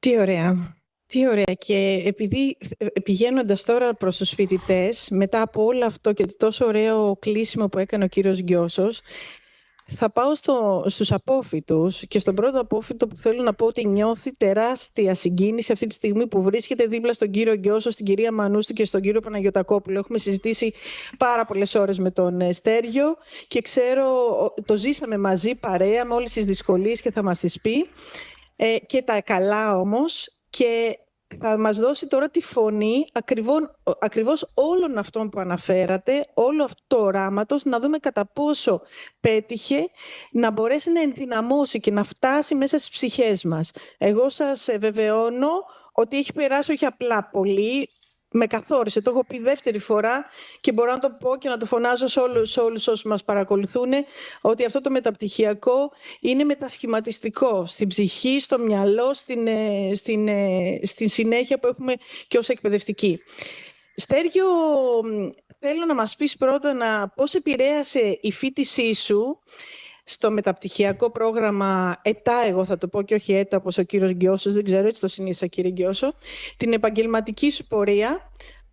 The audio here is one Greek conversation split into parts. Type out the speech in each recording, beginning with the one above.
Τι ωραία. Τι ωραία. Και επειδή πηγαίνοντας τώρα προς τους φοιτητές, μετά από όλο αυτό και το τόσο ωραίο κλείσιμο που έκανε ο κύριος Γκιώσος, θα πάω στους απόφοιτους και στον πρώτο απόφοιτο που θέλω να πω ότι νιώθει τεράστια συγκίνηση αυτή τη στιγμή που βρίσκεται δίπλα στον κύριο Γκιώσο, στην κυρία Μανούστη και στον κύριο Παναγιωτακόπουλο. Έχουμε συζητήσει πάρα πολλές ώρες με τον Στέργιο και ξέρω, το ζήσαμε μαζί παρέα με όλες τις δυσκολίες και θα μας τις πει. Και τα καλά όμως, και θα μας δώσει τώρα τη φωνή ακριβώς όλων αυτών που αναφέρατε, όλο αυτό το οράματος, να δούμε κατά πόσο πέτυχε να μπορέσει να ενδυναμώσει και να φτάσει μέσα στις ψυχές μας. Εγώ σας βεβαιώνω ότι έχει περάσει όχι απλά πολύ, με καθόρισε, το έχω πει δεύτερη φορά και μπορώ να το πω και να το φωνάζω σε όλους όσους μας παρακολουθούν, ότι αυτό το μεταπτυχιακό είναι μετασχηματιστικό στην ψυχή, στο μυαλό, στην συνέχεια που έχουμε και ως εκπαιδευτικοί. Στέργιο, θέλω να μας πεις πρώτα πώς επηρέασε η φοιτησή σου στο μεταπτυχιακό πρόγραμμα ΕΤΑ, εγώ θα το πω και όχι ΕΤΑ όπως ο κύριος Γκιώσος, δεν ξέρω, έτσι το συνήθισα κύριε Γκιώσο, την επαγγελματική σου πορεία.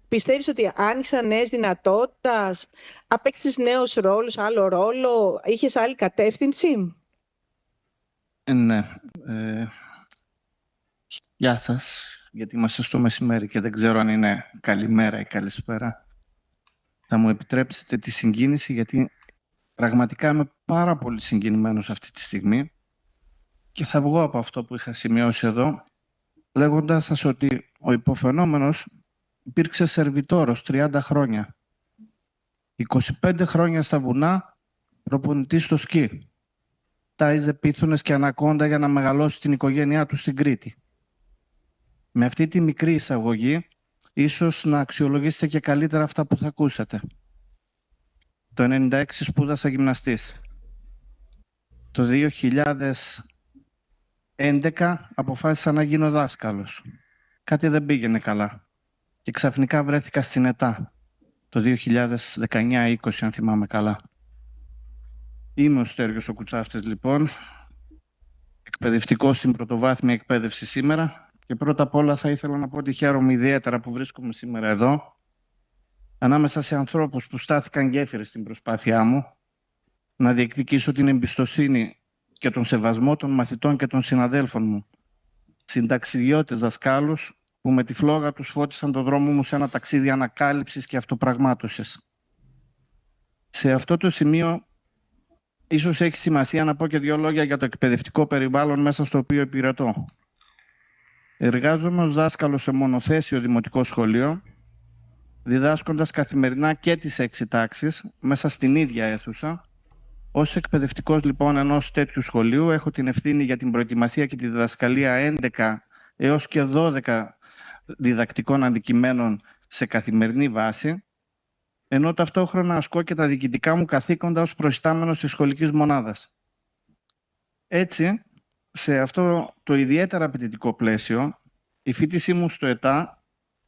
Πιστεύεις ότι άνοιξαν νέες δυνατότητες, απέκτησες νέους ρόλους, άλλο ρόλο, είχες άλλη κατεύθυνση? Ναι. Γεια σας, γιατί είμαστε στο μεσημέρι και δεν ξέρω αν είναι καλημέρα ή καλησπέρα. Θα μου επιτρέψετε τη συγκίνηση, γιατί πραγματικά είμαι πάρα πολύ συγκινημένος αυτή τη στιγμή και θα βγω από αυτό που είχα σημειώσει εδώ, λέγοντας σας ότι ο υποφαινόμενος υπήρξε σερβιτόρος 30 χρόνια. 25 χρόνια στα βουνά, προπονητής στο σκι. Τάιζε πίθωνες και ανακόντα για να μεγαλώσει την οικογένειά του στην Κρήτη. Με αυτή τη μικρή εισαγωγή, ίσως να αξιολογήσετε και καλύτερα αυτά που θα ακούσατε. Το 1996 σπούδασα γυμναστής. Το 2011 αποφάσισα να γίνω δάσκαλος. Κάτι δεν πήγαινε καλά. Και ξαφνικά βρέθηκα στην ΕΤΑ. Το 2019-20, αν θυμάμαι καλά. Είμαι ο Στέργιος ο Κουτσάφτης, λοιπόν. Εκπαιδευτικός στην πρωτοβάθμια εκπαίδευση σήμερα. Και πρώτα απ' όλα θα ήθελα να πω ότι χαίρομαι ιδιαίτερα που βρίσκομαι σήμερα εδώ, ανάμεσα σε ανθρώπους που στάθηκαν γέφυρες στην προσπάθειά μου να διεκδικήσω την εμπιστοσύνη και τον σεβασμό των μαθητών και των συναδέλφων μου, συνταξιδιώτες δασκάλους που με τη φλόγα τους φώτισαν τον δρόμο μου σε ένα ταξίδι ανακάλυψης και αυτοπραγμάτωσης. Σε αυτό το σημείο ίσως έχει σημασία να πω και δύο λόγια για το εκπαιδευτικό περιβάλλον μέσα στο οποίο υπηρετώ. Εργάζομαι ως δάσκαλος σε μονοθέσιο δημοτικό σχολείο, διδάσκοντας καθημερινά και τις 6 τάξεις μέσα στην ίδια αίθουσα. Ως εκπαιδευτικός λοιπόν ενός τέτοιου σχολείου έχω την ευθύνη για την προετοιμασία και τη διδασκαλία 11 έως και 12 διδακτικών αντικειμένων σε καθημερινή βάση, ενώ ταυτόχρονα ασκώ και τα διοικητικά μου καθήκοντα ως προϊστάμενος της σχολικής μονάδας. Έτσι, σε αυτό το ιδιαίτερα απαιτητικό πλαίσιο, η φοιτησή μου στο ΕΤΑ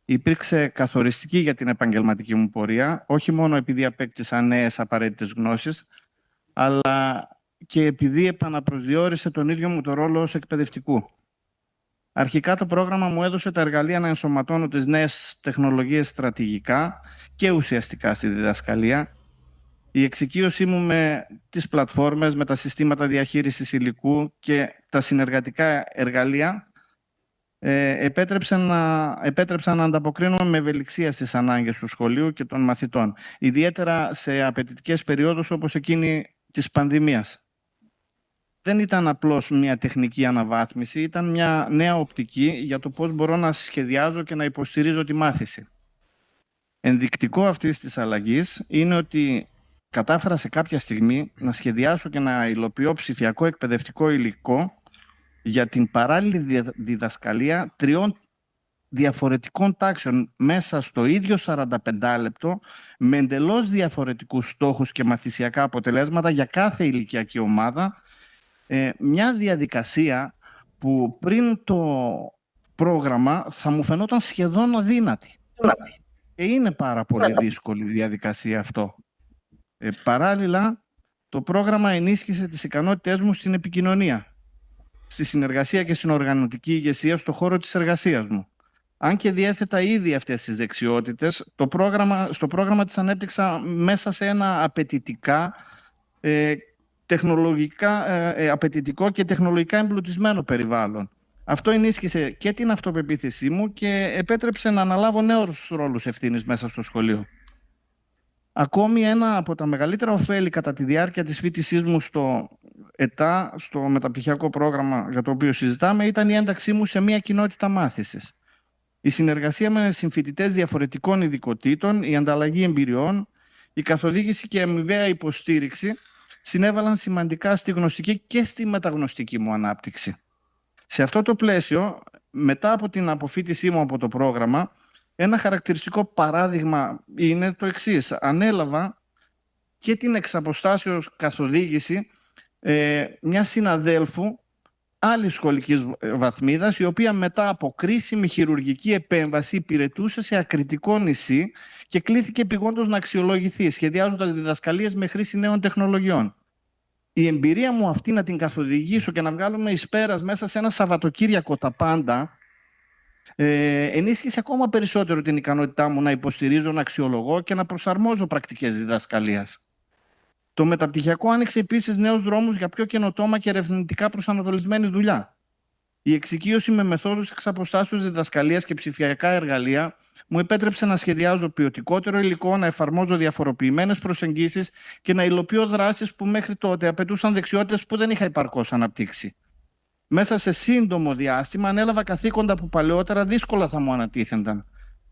υπήρξε καθοριστική για την επαγγελματική μου πορεία, όχι μόνο επειδή απέκτησα νέες απαραίτητες γνώσεις, αλλά και επειδή επαναπροσδιορίσε τον ίδιο μου το ρόλο ως εκπαιδευτικού. Αρχικά το πρόγραμμα μου έδωσε τα εργαλεία να ενσωματώνω τις νέες τεχνολογίες στρατηγικά και ουσιαστικά στη διδασκαλία. Η εξοικείωσή μου με τις πλατφόρμες, με τα συστήματα διαχείρισης υλικού και τα συνεργατικά εργαλεία επέτρεψαν να ανταποκρίνουμε με ευελιξία στις ανάγκες του σχολείου και των μαθητών, ιδιαίτερα σε απαιτητικές περιόδους όπως εκείνη της πανδημίας. Δεν ήταν απλώς μια τεχνική αναβάθμιση, ήταν μια νέα οπτική για το πώς μπορώ να σχεδιάζω και να υποστηρίζω τη μάθηση. Ενδεικτικό αυτής της αλλαγής είναι ότι κατάφερα σε κάποια στιγμή να σχεδιάσω και να υλοποιώ ψηφιακό εκπαιδευτικό υλικό για την παράλληλη διδασκαλία 3 διαφορετικών τάξεων μέσα στο ίδιο 45 λεπτό, με εντελώς διαφορετικούς στόχους και μαθησιακά αποτελέσματα για κάθε ηλικιακή ομάδα. Μια διαδικασία που πριν το πρόγραμμα θα μου φαινόταν σχεδόν αδύνατη. Και είναι πάρα πολύ δύσκολη διαδικασία αυτό. Παράλληλα, το πρόγραμμα ενίσχυσε τις ικανότητές μου στην επικοινωνία, στη συνεργασία και στην οργανωτική ηγεσία στον χώρο της εργασίας μου. Αν και διέθετα ήδη αυτές τις δεξιότητες, στο πρόγραμμα τις ανέπτυξα μέσα σε ένα απαιτητικό και τεχνολογικά εμπλουτισμένο περιβάλλον. Αυτό ενίσχυσε και την αυτοπεποίθησή μου και επέτρεψε να αναλάβω νέους ρόλους ευθύνης μέσα στο σχολείο. Ακόμη ένα από τα μεγαλύτερα ωφέλη κατά τη διάρκεια της φοιτησής μου στο ΕΤΑ, στο μεταπτυχιακό πρόγραμμα για το οποίο συζητάμε, ήταν η ένταξή μου σε μια κοινότητα μάθησης. Η συνεργασία με συμφοιτητές διαφορετικών ειδικοτήτων, η ανταλλαγή εμπειριών, η καθοδήγηση και η αμοιβαία υποστήριξη συνέβαλαν σημαντικά στη γνωστική και στη μεταγνωστική μου ανάπτυξη. Σε αυτό το πλαίσιο, μετά από την αποφοίτησή μου από το πρόγραμμα, ένα χαρακτηριστικό παράδειγμα είναι το εξής. Ανέλαβα και την εξαποστάσεως καθοδήγηση μιας συναδέλφου άλλης σχολικής βαθμίδας, η οποία μετά από κρίσιμη χειρουργική επέμβαση υπηρετούσε σε ακριτικό νησί και κλήθηκε επειγόντως να αξιολογηθεί, σχεδιάζοντας διδασκαλίες με χρήση νέων τεχνολογιών. Η εμπειρία μου αυτή να την καθοδηγήσω και να βγάλουμε εις πέρας μέσα σε ένα Σαββατοκύριακο τα πάντα, ενίσχυσε ακόμα περισσότερο την ικανότητά μου να υποστηρίζω, να αξιολογώ και να προσαρμόζω πρακτικές διδασκαλίας. Το μεταπτυχιακό άνοιξε επίσης νέους δρόμους για πιο καινοτόμα και ερευνητικά προσανατολισμένη δουλειά. Η εξοικείωση με μεθόδους εξαποστάσεως διδασκαλίας και ψηφιακά εργαλεία μου επέτρεψε να σχεδιάζω ποιοτικότερο υλικό, να εφαρμόζω διαφοροποιημένες προσεγγίσεις και να υλοποιώ δράσεις που μέχρι τότε απαιτούσαν δεξιότητες που δεν είχα επαρκώς αναπτύξει. Μέσα σε σύντομο διάστημα ανέλαβα καθήκοντα που παλαιότερα δύσκολα θα μου ανατίθενταν.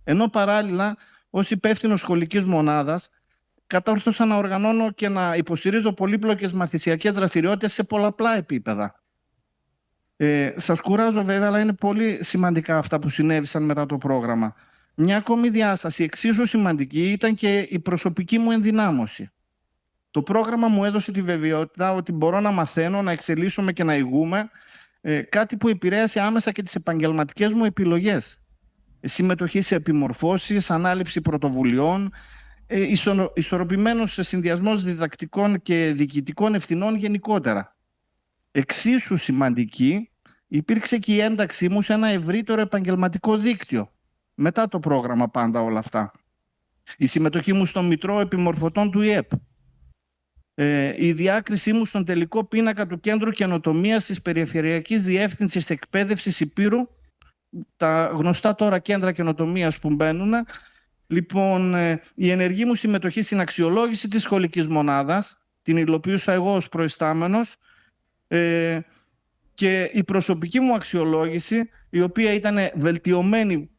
Ενώ παράλληλα, ως υπεύθυνος σχολικής μονάδας, κατόρθωσα να οργανώνω και να υποστηρίζω πολύπλοκες μαθησιακές δραστηριότητες σε πολλαπλά επίπεδα. Σας κουράζω βέβαια, αλλά είναι πολύ σημαντικά αυτά που συνέβησαν μετά το πρόγραμμα. Μια ακόμη διάσταση εξίσου σημαντική ήταν και η προσωπική μου ενδυνάμωση. Το πρόγραμμα μου έδωσε τη βεβαιότητα ότι μπορώ να μαθαίνω, να εξελίσσομαι και να ηγούμε, κάτι που επηρέασε άμεσα και τις επαγγελματικές μου επιλογές. Συμμετοχή σε επιμορφώσεις, ανάληψη πρωτοβουλειών, ισορροπημένος συνδυασμός διδακτικών και διοικητικών ευθυνών γενικότερα. Εξίσου σημαντική υπήρξε και η ένταξή μου σε ένα ευρύτερο επαγγελματικό δίκτυο. Μετά το πρόγραμμα πάντα όλα αυτά. Η συμμετοχή μου στο Μητρό Επιμορφωτών του ΙΕΠ. Η διάκρισή μου στον τελικό πίνακα του Κέντρου Καινοτομίας της Περιφερειακής Διεύθυνσης Εκπαίδευσης Ηπείρου, τα γνωστά τώρα κέντρα καινοτομίας που μπαίνουν. Λοιπόν, η ενεργή μου συμμετοχή στην αξιολόγηση της σχολικής μονάδας, την υλοποιούσα εγώ ως προϊστάμενος, και η προσωπική μου αξιολόγηση, η οποία ήταν βελτιωμένη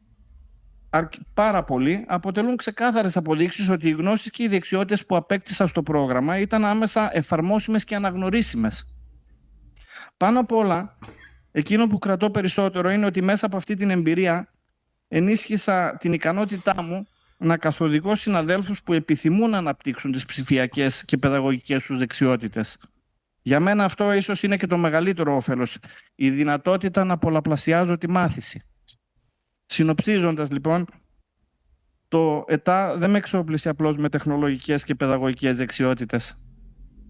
πάρα πολύ, αποτελούν ξεκάθαρες αποδείξεις ότι οι γνώσεις και οι δεξιότητες που απέκτησα στο πρόγραμμα ήταν άμεσα εφαρμόσιμες και αναγνωρίσιμες. Πάνω απ' όλα, εκείνο που κρατώ περισσότερο είναι ότι μέσα από αυτή την εμπειρία ενίσχυσα την ικανότητά μου να καθοδηγώ συναδέλφους που επιθυμούν να αναπτύξουν τις ψηφιακές και παιδαγωγικές τους δεξιότητες. Για μένα αυτό ίσως είναι και το μεγαλύτερο όφελος, η δυνατότητα να πολλαπλασιάζω τη μάθηση. Συνοψίζοντας λοιπόν, το ΕΤΑ δεν με εξόπλισε απλώς με τεχνολογικές και παιδαγωγικές δεξιότητες.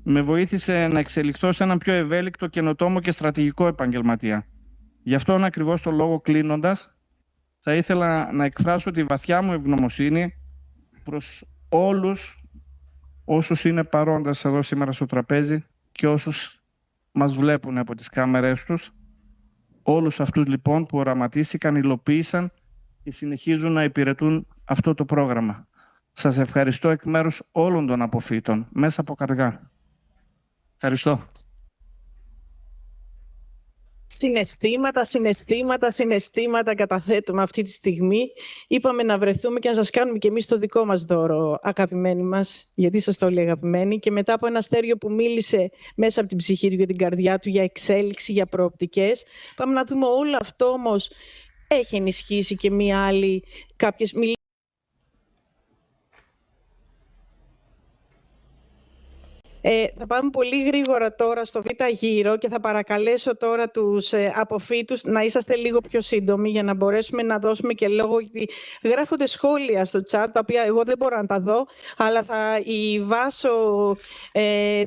Με βοήθησε να εξελιχθώ σε έναν πιο ευέλικτο, καινοτόμο και στρατηγικό επαγγελματία. Γι' αυτόν ακριβώς το λόγο, κλείνοντας, θα ήθελα να εκφράσω τη βαθιά μου ευγνωμοσύνη προς όλους όσους είναι παρόντες εδώ σήμερα στο τραπέζι και όσους μας βλέπουν από τις κάμερές τους. Όλους αυτούς λοιπόν που οραματίστηκαν, υλοποίησαν και συνεχίζουν να υπηρετούν αυτό το πρόγραμμα. Σας ευχαριστώ εκ μέρους όλων των αποφύτων, μέσα από καρδιά. Ευχαριστώ. Συναισθήματα καταθέτουμε αυτή τη στιγμή. Είπαμε να βρεθούμε και να σας κάνουμε και εμείς το δικό μας δώρο, αγαπημένοι μας, γιατί σας το λέει αγαπημένοι. Και μετά από ένα Στέριο που μίλησε μέσα από την ψυχή του και την καρδιά του για εξέλιξη, για προοπτικές, πάμε να δούμε όλο αυτό όμως έχει ενισχύσει και μία άλλη, κάποιες Θα πάμε πολύ γρήγορα τώρα στο Β' γύρο και θα παρακαλέσω τώρα τους αποφύτους να είσαστε λίγο πιο σύντομοι για να μπορέσουμε να δώσουμε και λόγο, γιατί γράφονται σχόλια στο chat, τα οποία εγώ δεν μπορώ να τα δω, αλλά η Βάσο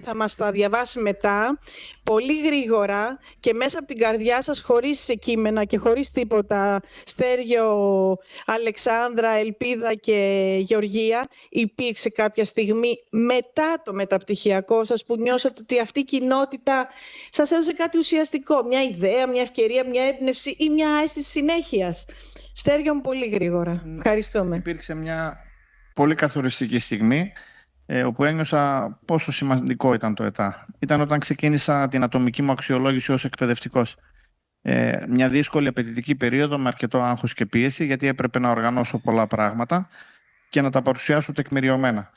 θα μας τα διαβάσει μετά, πολύ γρήγορα και μέσα από την καρδιά σας, χωρίς κείμενα και χωρίς τίποτα. Στέργιο, Αλεξάνδρα, Ελπίδα και Γεωργία, υπήρξε κάποια στιγμή μετά το μεταπτυχιακό σας που νιώσατε ότι αυτή η κοινότητα σας έδωσε κάτι ουσιαστικό, μια ιδέα, μια ευκαιρία, μια έμπνευση ή μια αίσθηση συνέχειας? Στέργιο μου, πολύ γρήγορα. Ευχαριστούμε. Υπήρξε μια πολύ καθοριστική στιγμή όπου ένιωσα πόσο σημαντικό ήταν το ΕΤΑ. Ήταν όταν ξεκίνησα την ατομική μου αξιολόγηση ως εκπαιδευτικός. Μια δύσκολη απαιτητική περίοδο με αρκετό άγχος και πίεση, γιατί έπρεπε να οργανώσω πολλά πράγματα και να τα παρουσιάσω τεκμηριωμένα.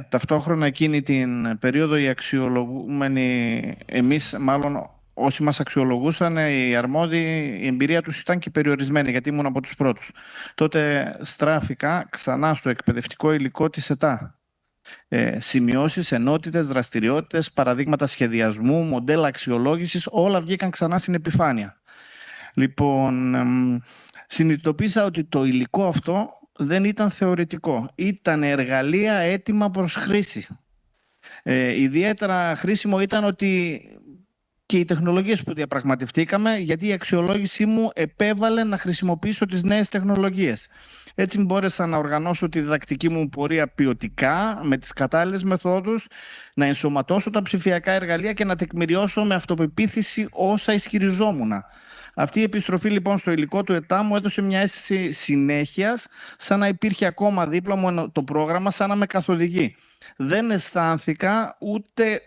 Ταυτόχρονα εκείνη την περίοδο οι αξιολογούμενοι, εμείς μάλλον όσοι μας αξιολογούσαν, οι αρμόδιοι, η εμπειρία τους ήταν και περιορισμένη, γιατί ήμουν από τους πρώτους. Τότε στράφηκα ξανά στο εκπαιδευτικό υλικό της ΕΤΑ. Σημειώσεις, ενότητες, δραστηριότητες, παραδείγματα σχεδιασμού, μοντέλα αξιολόγησης, όλα βγήκαν ξανά στην επιφάνεια. Λοιπόν, συνειδητοποίησα ότι το υλικό αυτό δεν ήταν θεωρητικό. Ήταν εργαλεία έτοιμα προς χρήση. Ιδιαίτερα χρήσιμο ήταν ότι και οι τεχνολογίες που διαπραγματευτήκαμε, γιατί η αξιολόγησή μου επέβαλε να χρησιμοποιήσω τις νέες τεχνολογίες. Έτσι μπόρεσα να οργανώσω τη διδακτική μου πορεία ποιοτικά, με τις κατάλληλες μεθόδους, να ενσωματώσω τα ψηφιακά εργαλεία και να τεκμηριώσω με αυτοπεποίθηση όσα ισχυριζόμουν. Αυτή η επιστροφή λοιπόν στο υλικό του ΕΤΑ μου έδωσε μια αίσθηση συνέχειας, σαν να υπήρχε ακόμα δίπλα μου το πρόγραμμα, σαν να με καθοδηγεί. Δεν αισθάνθηκα ούτε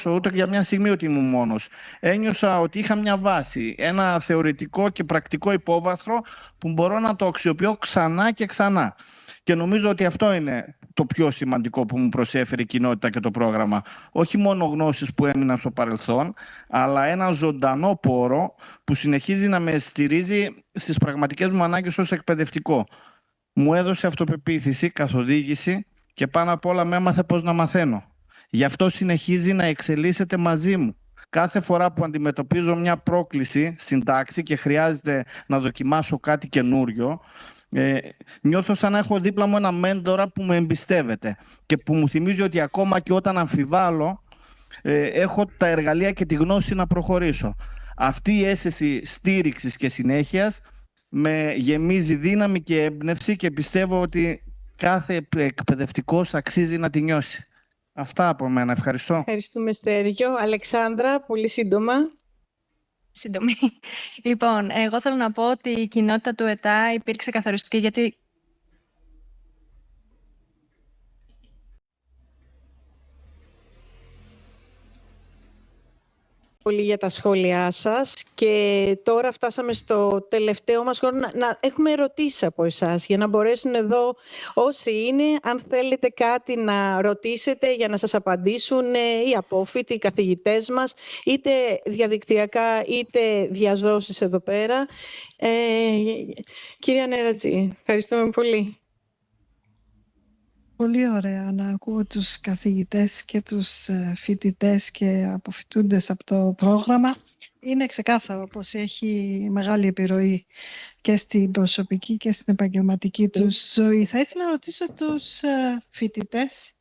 ούτε για μια στιγμή ότι ήμουν μόνος. Ένιωσα ότι είχα μια βάση, ένα θεωρητικό και πρακτικό υπόβαθρο που μπορώ να το αξιοποιώ ξανά και ξανά. Και νομίζω ότι αυτό είναι το πιο σημαντικό που μου προσέφερε η κοινότητα και το πρόγραμμα. Όχι μόνο γνώσεις που έμειναν στο παρελθόν, αλλά ένα ζωντανό πόρο που συνεχίζει να με στηρίζει στις πραγματικές μου ανάγκες ως εκπαιδευτικό. Μου έδωσε αυτοπεποίθηση, καθοδήγηση και πάνω απ' όλα με έμαθε πώς να μαθαίνω. Γι' αυτό συνεχίζει να εξελίσσεται μαζί μου. Κάθε φορά που αντιμετωπίζω μια πρόκληση στην τάξη και χρειάζεται να δοκιμάσω κάτι καινούριο, νιώθω σαν να έχω δίπλα μου ένα μέντορα που με εμπιστεύεται και που μου θυμίζει ότι ακόμα και όταν αμφιβάλλω, έχω τα εργαλεία και τη γνώση να προχωρήσω. Αυτή η αίσθηση στήριξης και συνέχειας με γεμίζει δύναμη και έμπνευση και πιστεύω ότι κάθε εκπαιδευτικός αξίζει να τη νιώσει. Αυτά από μένα. Ευχαριστώ. Ευχαριστούμε, Στέργιο. Αλεξάνδρα, πολύ σύντομα. Σύντομη. Λοιπόν, εγώ θέλω να πω ότι η κοινότητα του ΕΤΑ υπήρξε καθοριστική, γιατί πολύ για τα σχόλιά σας και τώρα φτάσαμε στο τελευταίο μας χρόνο να έχουμε ερωτήσεις από εσάς για να μπορέσουν εδώ όσοι είναι, αν θέλετε κάτι να ρωτήσετε για να σας απαντήσουν οι απόφοιτοι, οι καθηγητές μας, είτε διαδικτυακά είτε διαζώσεις εδώ πέρα. Κυρία Νέρατζη, ευχαριστούμε πολύ. Πολύ ωραία να ακούω τους καθηγητές και τους φοιτητές και αποφοιτούντες από το πρόγραμμα. Είναι ξεκάθαρο πως έχει μεγάλη επιρροή και στην προσωπική και στην επαγγελματική τους ζωή. Θα ήθελα να ρωτήσω τους φοιτητές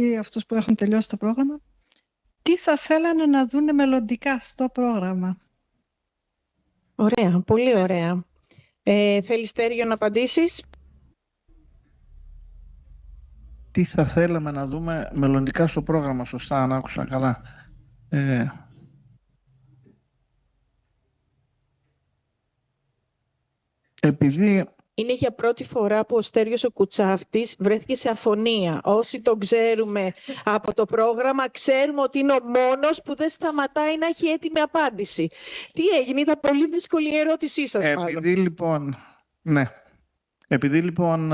ή αυτούς που έχουν τελειώσει το πρόγραμμα, τι θα θέλανε να δούνε μελλοντικά στο πρόγραμμα. Ωραία, πολύ ωραία. Θέλεις, Στέργιο, να απαντήσεις? Τι θα θέλαμε να δούμε μελλοντικά στο πρόγραμμα, σωστά, αν άκουσα καλά. Επειδή... Είναι για πρώτη φορά που ο Στέργιος ο Κουτσάφτης βρέθηκε σε αφωνία. Όσοι τον ξέρουμε από το πρόγραμμα, ξέρουμε ότι είναι ο μόνος που δεν σταματάει να έχει έτοιμη απάντηση. Τι έγινε, ήταν πολύ δύσκολη η ερώτησή σας. Επειδή λοιπόν, ναι. Επειδή λοιπόν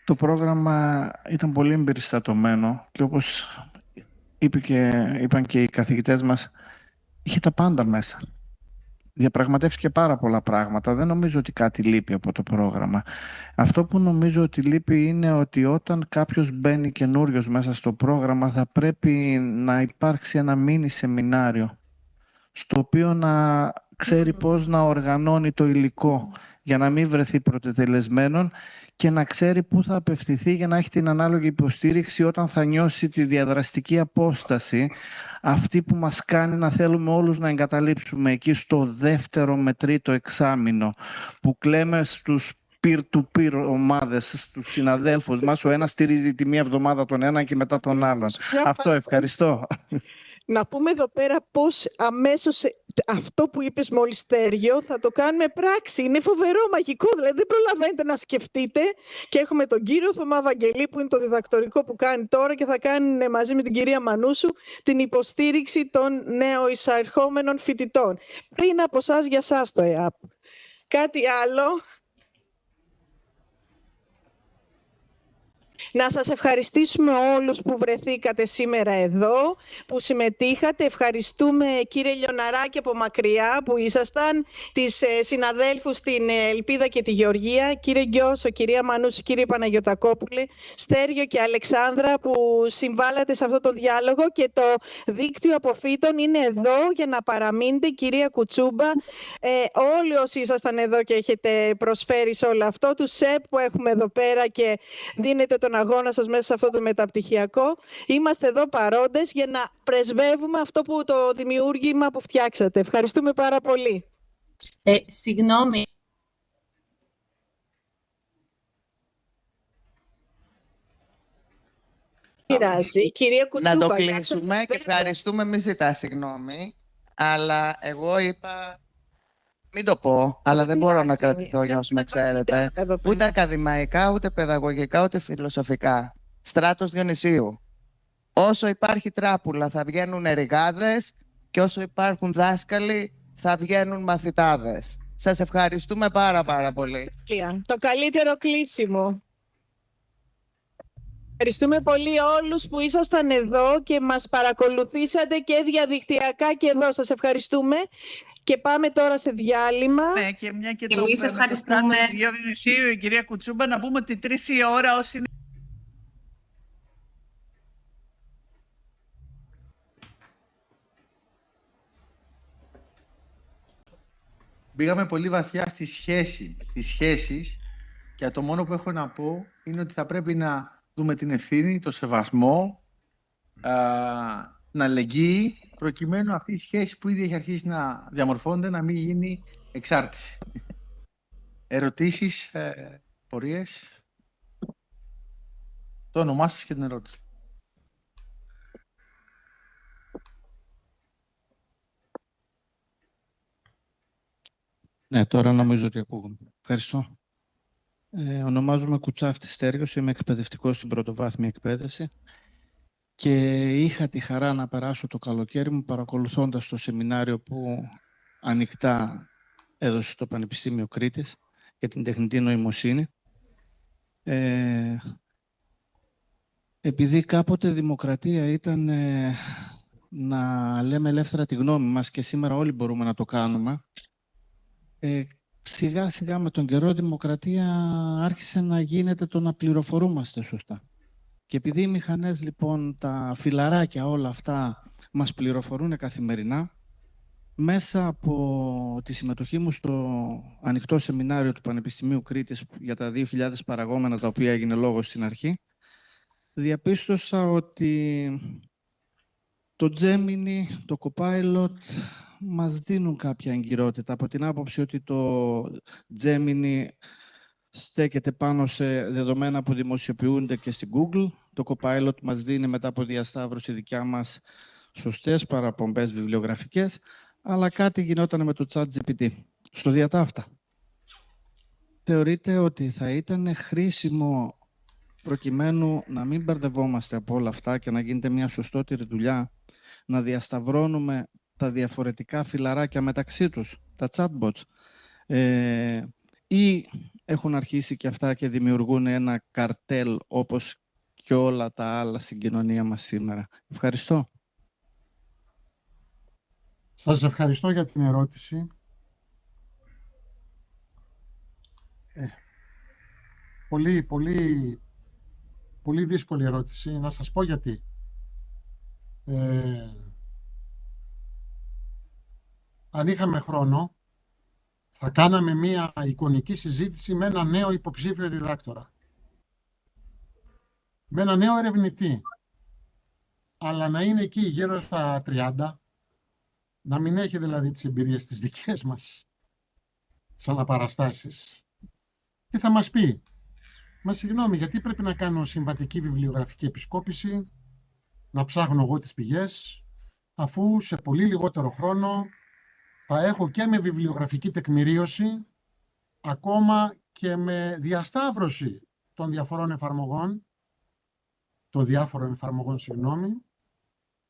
το πρόγραμμα ήταν πολύ εμπεριστατωμένο και όπως είπαν και οι καθηγητές μας, είχε τα πάντα μέσα. διαπραγματεύτηκε πάρα πολλά πράγματα. Δεν νομίζω ότι κάτι λείπει από το πρόγραμμα. Αυτό που νομίζω ότι λείπει είναι ότι όταν κάποιος μπαίνει καινούριος μέσα στο πρόγραμμα θα πρέπει να υπάρξει ένα μίνι σεμινάριο στο οποίο να ξέρει πώς να οργανώνει το υλικό για να μην βρεθεί πρωτετελεσμένον και να ξέρει πού θα απευθυνθεί για να έχει την ανάλογη υποστήριξη όταν θα νιώσει τη διαδραστική απόσταση, αυτή που μας κάνει να θέλουμε όλους να εγκαταλείψουμε εκεί στο δεύτερο με τρίτο εξάμηνο, που κλαίμε στους peer-to-peer ομάδες, στους συναδέλφους μας, ο ένας στηρίζει τη μία εβδομάδα τον έναν και μετά τον άλλον. Αυτό, ευχαριστώ. Να πούμε εδώ πέρα πώς αμέσως αυτό που είπες μόλις, Στέργιο, θα το κάνουμε πράξη. Είναι φοβερό, μαγικό, δηλαδή δεν προλαβαίνετε να σκεφτείτε. Και έχουμε τον κύριο Θωμά Βαγγελή που είναι το διδακτορικό που κάνει τώρα και θα κάνει μαζί με την κυρία Μανούσου την υποστήριξη των νεοεισερχόμενων φοιτητών. Πριν από εσάς, για σας το ΕΑΠ. Κάτι άλλο? Να σας ευχαριστήσουμε όλους που βρεθήκατε σήμερα εδώ, που συμμετείχατε. Ευχαριστούμε κύριε Λιοναράκη από μακριά που ήσασταν, τις συναδέλφους στην Ελπίδα και τη Γεωργία, κύριε Γκιώσο, κυρία Μανούση, κύριε Παναγιωτακόπουλε, Στέργιο και Αλεξάνδρα που συμβάλλατε σε αυτό το διάλογο, και το δίκτυο αποφύτων είναι εδώ για να παραμείνετε, κυρία Κουτσούμπα, όλοι όσοι ήσασταν εδώ και έχετε προσφέρει σε όλο αυτό, τους ΣΕΠ που έχουμε εδώ πέρα και δίνετε τον αγώνα σας μέσα σε αυτό το μεταπτυχιακό. Είμαστε εδώ παρόντες για να πρεσβεύουμε αυτό που το δημιούργημα που φτιάξατε. Ευχαριστούμε πάρα πολύ. Συγγνώμη. Κυρία Κουτσούμπα, να το κλείσουμε και ευχαριστούμε, μη ζητά συγγνώμη, αλλά εγώ είπα, μην το πω, αλλά δεν μπορώ να κρατηθώ για όσοι με ξέρετε, ούτε ακαδημαϊκά, ούτε παιδαγωγικά, ούτε φιλοσοφικά. Στράτος Διονυσίου. Όσο υπάρχει τράπουλα θα βγαίνουν ερηγάδες και όσο υπάρχουν δάσκαλοι θα βγαίνουν μαθητάδες. Σας ευχαριστούμε πάρα πολύ. Το καλύτερο κλείσιμο. Ευχαριστούμε πολύ όλους που ήσασταν εδώ και μας παρακολουθήσατε και διαδικτυακά και εδώ. Σας ευχαριστούμε και πάμε τώρα σε διάλειμμα. Ναι, και μια και εμείς ευχαριστούμε. Διονυσίου, η κυρία Κουτσούμπα, να πούμε ότι 3 η ώρα όσοι είναι... Μπήκαμε πολύ βαθιά στη σχέση, στις σχέσεις, και το μόνο που έχω να πω είναι ότι θα πρέπει να δούμε την ευθύνη, το σεβασμό, να αλληλεγγύη, προκειμένου αυτή η σχέση που ήδη έχει αρχίσει να διαμορφώνεται να μην γίνει εξάρτηση. Ερωτήσεις, πορείες? Το όνομά σας και την ερώτηση. Ναι, τώρα νομίζω ότι ακούγομαι. Ευχαριστώ. Ονομάζομαι Κουτσάφτης Στέργιος, είμαι εκπαιδευτικός στην πρωτοβάθμια εκπαίδευση και είχα τη χαρά να περάσω το καλοκαίρι μου παρακολουθώντας το σεμινάριο που ανοιχτά έδωσε στο Πανεπιστήμιο Κρήτης για την τεχνητή νοημοσύνη. Επειδή κάποτε δημοκρατία ήταν να λέμε ελεύθερα τη γνώμη μας και σήμερα όλοι μπορούμε να το κάνουμε, σιγά σιγά με τον καιρό η δημοκρατία άρχισε να γίνεται το να πληροφορούμαστε σωστά. Και επειδή οι μηχανές λοιπόν, τα φιλαράκια όλα αυτά μας πληροφορούν καθημερινά, μέσα από τη συμμετοχή μου στο ανοιχτό σεμινάριο του Πανεπιστημίου Κρήτης για τα 2.000 παραγόμενα τα οποία έγινε λόγος στην αρχή, διαπίστωσα ότι το Gemini, το Copilot μας δίνουν κάποια εγκυρότητα από την άποψη ότι το Gemini στέκεται πάνω σε δεδομένα που δημοσιοποιούνται και στην Google. Το Copilot μας δίνει μετά από διασταύρωση δικιά μας σωστές παραπομπές βιβλιογραφικές, αλλά κάτι γινόταν με το ChatGPT στο διατάφτα. Θεωρείτε ότι θα ήταν χρήσιμο, προκειμένου να μην μπερδευόμαστε από όλα αυτά και να γίνεται μια σωστότερη δουλειά, να διασταυρώνουμε τα διαφορετικά φιλαράκια μεταξύ τους, τα chatbots, ή έχουν αρχίσει και αυτά και δημιουργούν ένα καρτέλ όπως και όλα τα άλλα στην κοινωνία μας σήμερα? Ευχαριστώ. Σας ευχαριστώ για την ερώτηση. πολύ δύσκολη ερώτηση. Να σας πω γιατί. Αν είχαμε χρόνο, θα κάναμε μία εικονική συζήτηση με ένα νέο υποψήφιο διδάκτορα. Με ένα νέο ερευνητή. Αλλά να είναι εκεί γύρω στα 30, να μην έχει δηλαδή τις εμπειρίες τις δικές μας, τις αναπαραστάσεις. Και θα μας πει, μα συγγνώμη, γιατί πρέπει να κάνω συμβατική βιβλιογραφική επισκόπηση, να ψάχνω εγώ τις πηγές, αφού σε πολύ λιγότερο χρόνο θα έχω και με βιβλιογραφική τεκμηρίωση, ακόμα και με διασταύρωση των διάφορων εφαρμογών,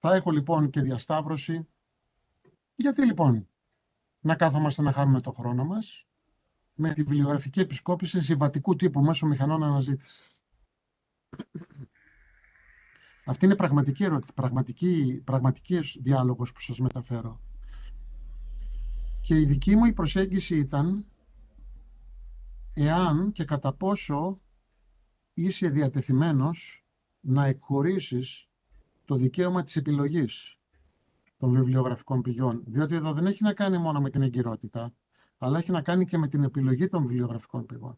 Θα έχω λοιπόν και διασταύρωση. Γιατί λοιπόν να κάθομαστε να χάνουμε το χρόνο μας με τη βιβλιογραφική επισκόπηση συμβατικού τύπου μέσω μηχανών αναζήτησης? Αυτή είναι πραγματική ερώτηση, πραγματική διάλογος που σας μεταφέρω. Και η δική μου η προσέγγιση ήταν εάν και κατά πόσο είσαι διατεθειμένος να εκχωρήσεις το δικαίωμα της επιλογής των βιβλιογραφικών πηγών. Διότι εδώ δεν έχει να κάνει μόνο με την εγκυρότητα, αλλά έχει να κάνει και με την επιλογή των βιβλιογραφικών πηγών.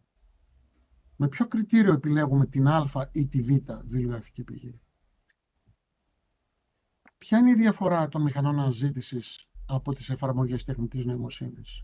Με ποιο κριτήριο επιλέγουμε την Α ή τη Β βιβλιογραφική πηγή? Ποια είναι η διαφορά των μηχανών αναζήτησης από τις εφαρμογές τεχνητής νοημοσύνης?